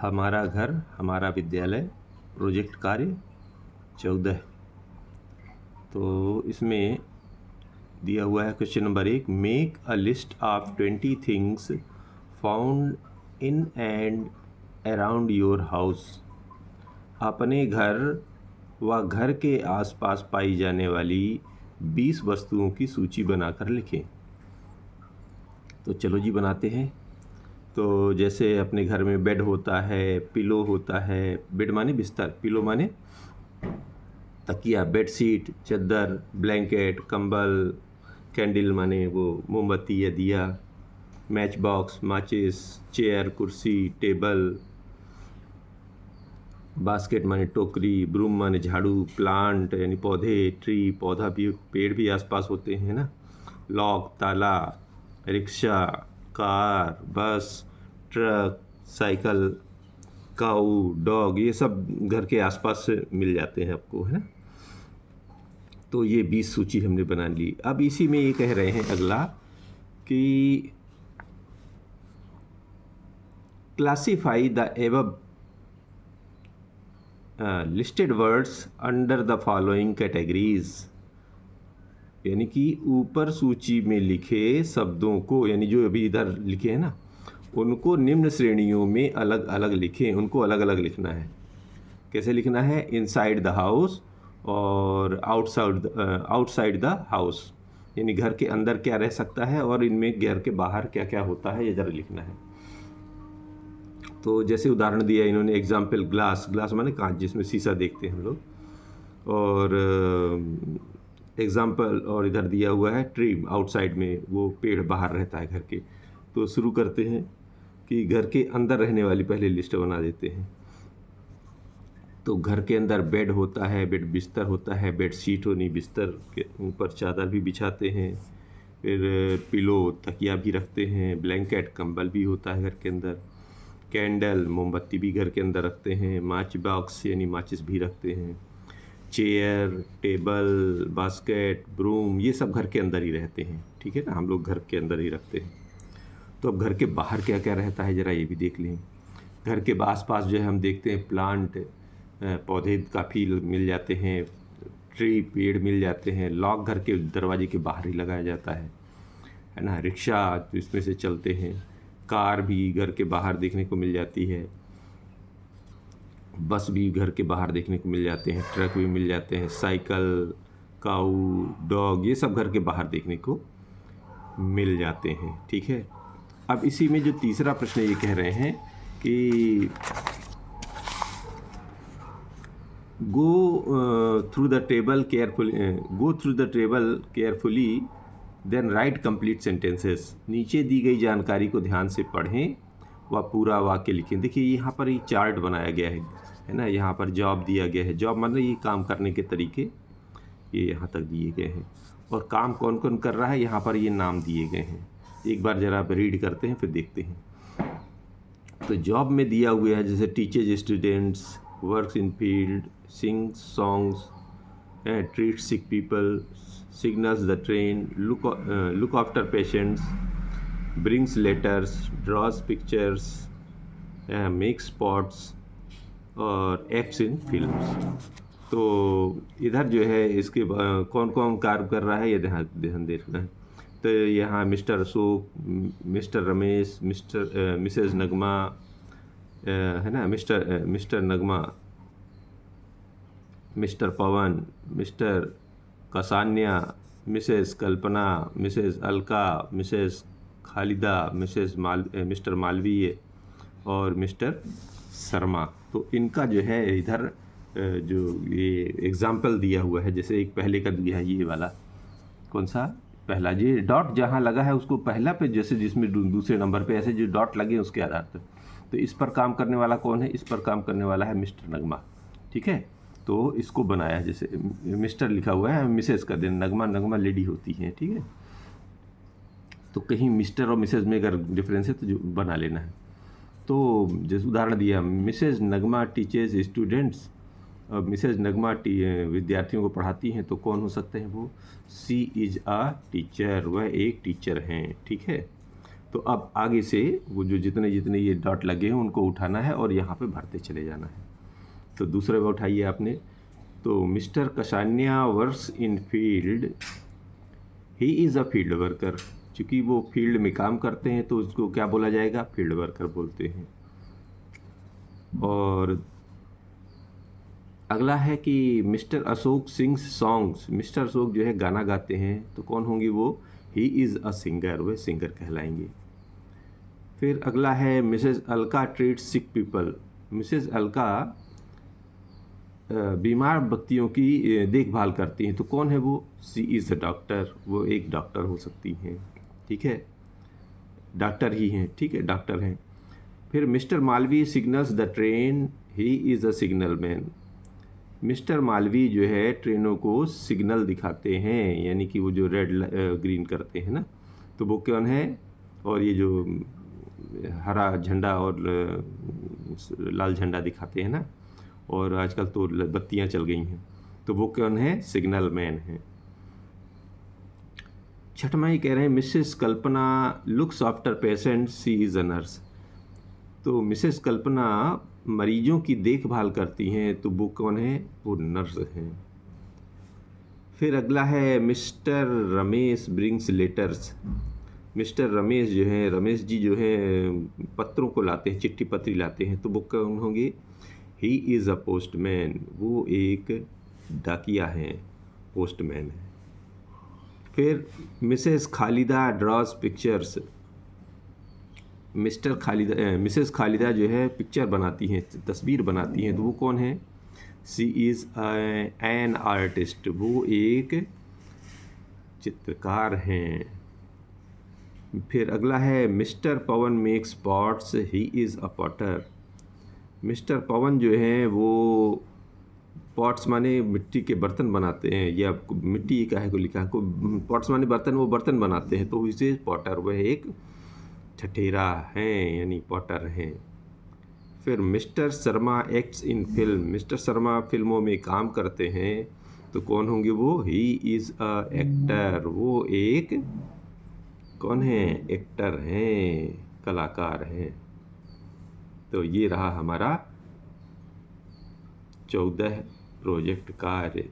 हमारा घर हमारा विद्यालय प्रोजेक्ट कार्य 14। तो इसमें दिया हुआ है question number 1, make a list of 20 things found in and around your house. अपने घर व घर के आसपास पाई जाने वाली 20 वस्तुओं की सूची बनाकर लिखें। तो चलो जी बनाते हैं। तो जैसे अपने घर में बेड होता है, पिलो होता है, बेड माने बिस्तर, पिलो माने तकिया, बेडशीट, चादर, ब्लैंकेट, कंबल, कैंडल माने वो मोमबत्ती या दिया, मैच बॉक्स, माचिस, चेयर, कुर्सी, टेबल, बास्केट माने टोकरी, ब्रूम माने झाड़ू, प्लांट यानी पौधे, ट्री पौधा भी, पेड़ भी आसपास होते हैं ना, लॉक ताला, रिक्शा, कार, बस, ट्रक, साइकिल, काऊ, डॉग, ये सब घर के आसपास से मिल जाते हैं आपको, है ना। तो ये 20 सूची हमने बना ली। अब इसी में ये कह रहे हैं अगला कि classify the above listed words under the following categories, यानी कि ऊपर सूची में लिखे शब्दों को, यानी जो अभी इधर लिखे हैं ना, उनको निम्न श्रेणियों में अलग अलग लिखें। उनको अलग अलग लिखना है। कैसे लिखना है? इनसाइड द हाउस और आउटसाइड द हाउस, यानी घर के अंदर क्या रह सकता है और इनमें घर के बाहर क्या क्या होता है, ये ज़रा लिखना है। तो जैसे उदाहरण दिया इन्होंने एग्जाम्पल, ग्लास, ग्लास माने कांच जिसमें शीशा देखते हैं हम लोग, और एग्जाम्पल, और इधर दिया हुआ है ट्री, आउटसाइड में वो पेड़ बाहर रहता है घर के। तो शुरू करते हैं कि घर के अंदर रहने वाली पहले लिस्ट बना देते हैं। तो घर के अंदर बेड होता है, बेड बिस्तर होता है, बेड शीट होनी, बिस्तर के ऊपर चादर भी बिछाते हैं, फिर पिलो तकिया भी रखते हैं, ब्लैंकेट कंबल भी होता है घर के अंदर, कैंडल मोमबत्ती भी घर के अंदर रखते हैं, माच बॉक्स यानी माचिस भी रखते हैं, चेयर, टेबल, बास्केट, ब्रूम, ये सब घर के अंदर ही रहते हैं। ठीक है ना, हम लोग घर के अंदर ही रखते हैं। तो अब घर के बाहर क्या क्या रहता है ज़रा ये भी देख लें। घर के आस पास जो है हम देखते हैं प्लांट, पौधे काफ़ी मिल जाते हैं, ट्री पेड़ मिल जाते हैं, लॉक घर के दरवाजे के बाहर ही लगाया जाता है ना, रिक्शा तो इसमें से चलते हैं, कार भी घर के बाहर देखने को मिल जाती है, बस भी घर के बाहर देखने को मिल जाते हैं, ट्रक भी मिल जाते हैं, साइकिल, काऊ, डॉग, ये सब घर के बाहर देखने को मिल जाते हैं। ठीक है। अब इसी में जो तीसरा प्रश्न ये कह रहे हैं कि go through the table carefully then write complete sentences। नीचे दी गई जानकारी को ध्यान से पढ़ें व पूरा वाक्य लिखें। देखिए यहाँ पर ये चार्ट बनाया गया है ना, यहाँ पर जॉब दिया गया है। जॉब मतलब ये काम करने के तरीके ये यहाँ तक दिए गए हैं, और काम कौन कौन कर रहा है यहाँ पर ये नाम दिए गए हैं। एक बार ज़रा आप रीड करते हैं फिर देखते हैं। तो जॉब में दिया हुआ है जैसे teachers students, works in field, sings songs, treats sick people, signals the train, look after patients, brings letters, draws pictures, makes spots और acts in films। तो इधर जो है इसके कौन कौन कार्य कर रहा है ये ध्यान देखना है। तो यहाँ Mr Ashok, Mr Ramesh, Mrs Nagma, है ना, Mr Nagma, Mr Pavan, Mr Kasanya, Mrs Kalpana, Mrs Alka, Mrs Khalida, Mr Malviya और मिस्टर शर्मा। तो इनका जो है इधर जो ये एग्ज़ाम्पल दिया हुआ है, जैसे एक पहले का दिया है ये वाला, कौन सा पहला, ये डॉट जहाँ लगा है उसको पहला पे, जैसे जिसमें दूसरे नंबर पे ऐसे जो डॉट लगे उसके आधार पर। तो इस पर काम करने वाला कौन है? इस पर काम करने वाला है मिस्टर नगमा। ठीक है। तो इसको बनाया, जैसे मिस्टर लिखा हुआ है, मिसेस का दिन, नगमा लेडी होती है। ठीक है। तो कहीं मिस्टर और मिसेस में अगर डिफरेंस है तो जो बना लेना है। तो जैसे उदाहरण दिया, मिसेस नगमा टीचर्स स्टूडेंट्स, और मिसेस नगमा विद्यार्थियों को पढ़ाती हैं, तो कौन हो सकते हैं वो? सी इज़ अ टीचर, वह एक टीचर हैं। ठीक है। तो अब आगे से वो जो जितने जितने ये डॉट लगे हैं उनको उठाना है और यहाँ पे भरते चले जाना है। तो दूसरे में उठाइए आपने, तो Mr Kasanya works in field, he is a field worker. चूँकि वो फील्ड में काम करते हैं तो उसको क्या बोला जाएगा, फील्ड वर्कर बोलते हैं। और अगला है कि mister Ashok sings songs, mister Ashok जो है गाना गाते हैं, तो कौन होंगे वो, ही इज़ अ सिंगर, वह सिंगर कहलाएंगे। फिर अगला है मिसेस अलका ट्रीट सिक पीपल, मिसेस अलका बीमार व्यक्तियों की देखभाल करती हैं, तो कौन है वो, सी इज़ अ डॉक्टर, वो एक डॉक्टर हो सकती हैं। ठीक है, डॉक्टर ही हैं, ठीक है, डॉक्टर हैं। फिर mister Malvi signals the train, he is a signal man, mister Malvi जो है ट्रेनों को सिग्नल दिखाते हैं, यानी कि वो जो रेड ग्रीन करते हैं ना, तो वो कौन है। और ये जो हरा झंडा और लाल झंडा दिखाते हैं ना, और आजकल तो बत्तियां चल गई हैं, तो वो कौन है, सिग्नल मैन है। छठवां ही कह रहे हैं Mrs Kalpana looks after patient, she is a nurse, तो मिसेस कल्पना मरीजों की देखभाल करती हैं, तो वो कौन है, वो नर्स हैं। फिर अगला है mister Ramesh brings letters, mister Ramesh जो हैं, रमेश जी जो हैं पत्रों को लाते हैं, चिट्ठी पत्री लाते हैं, तो वो कौन होंगे, ही इज़ अ पोस्टमैन, वो एक डाकिया हैं, पोस्टमैन है। फिर Mrs Khalida draws pictures, Mrs Khalida जो है पिक्चर बनाती हैं, तस्वीर बनाती हैं, तो वो कौन है, सी इज़ एन आर्टिस्ट, वो एक चित्रकार हैं। फिर अगला है Mr Pavan makes pots, he is a potter, Mr Pavan जो हैं वो पॉट्स माने मिट्टी के बर्तन बनाते हैं, या मिट्टी काहे को लिखा है, पॉट्स माने बर्तन, वो बर्तन बनाते हैं, तो इसे पॉटर, वह एक ठठेरा हैं, यानी पॉटर हैं। फिर mister Sharma acts in film, mister Sharma फिल्मों में काम करते हैं, तो कौन होंगे वो, ही इज़ अ एक्टर, वो एक कौन है, एक्टर हैं, कलाकार हैं। तो ये रहा हमारा 14 प्रोजेक्ट कार्य।